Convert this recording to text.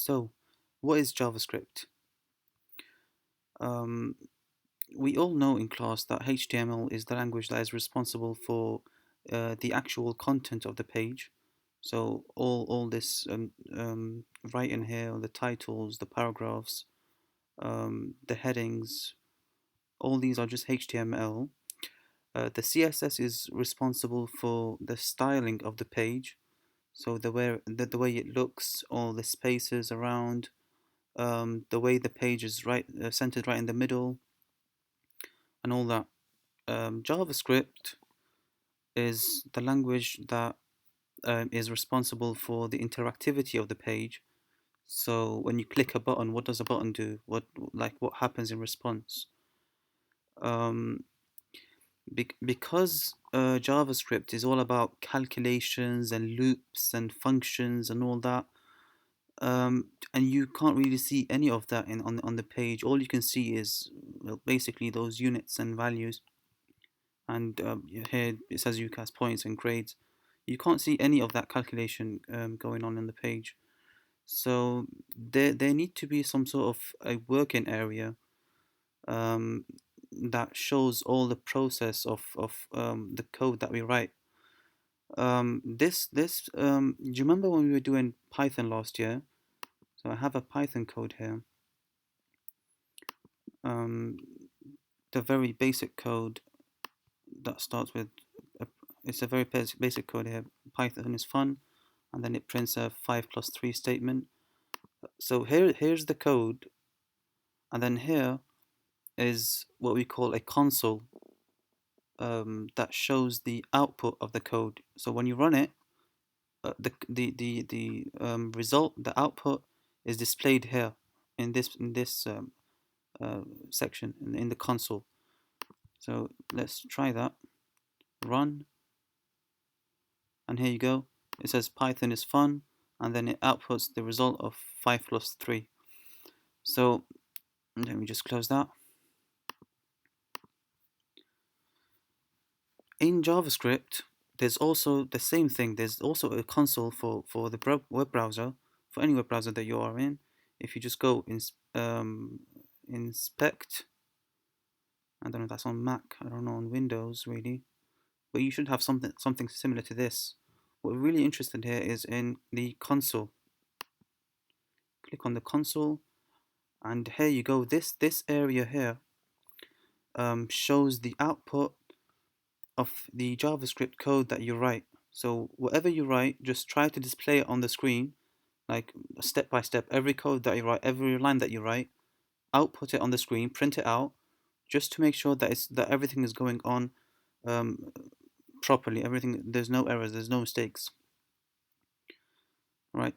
So, what is JavaScript? Um, we all know in class that HTML is the language that is responsible for the actual content of the page. So all this writing here, the titles, the paragraphs, the headings, all these are just HTML. The CSS is responsible for the styling of the page, so the way it looks, all the spaces around, the way the page is centered right in the middle, and all that. JavaScript is the language that is responsible for the interactivity of the page. So when you click a button, what does a button do? What happens in response? Um, because JavaScript is all about calculations and loops and functions and all that, and you can't really see any of that on the page. All you can see is, well, basically those units and values, and here it says UCAS points and grades. You can't see any of that calculation going on in the page. So there need to be some sort of a working area um, that shows all the process of the code that we write. Do you remember when we were doing Python last year? So I have a Python code here. Um, the very basic code that starts with a, it's a very basic code here. Python is fun, and then it prints a 5 plus 3 statement. So here's the code, and then here is what we call a console that shows the output of the code. So when you run it, the result, the output, is displayed here in this section in the console. So let's try that. Run, and here you go. It says Python is fun, and then it outputs the result of 5 plus 3. So let me just close that. In JavaScript, there's also the same thing. There's also a console for the web browser, for any web browser that you are in. If you just go inspect, I don't know if that's on Mac, I don't know on Windows really, but you should have something similar to this. What we're really interested here is in the console. Click on the console, and here you go. This area here shows the output of the JavaScript code that you write. So whatever you write, just try to display it on the screen, like step by step. Every code that you write, every line that you write, output it on the screen, print it out, just to make sure that everything is going on um, properly. Everything, there's no errors, there's no mistakes. Right.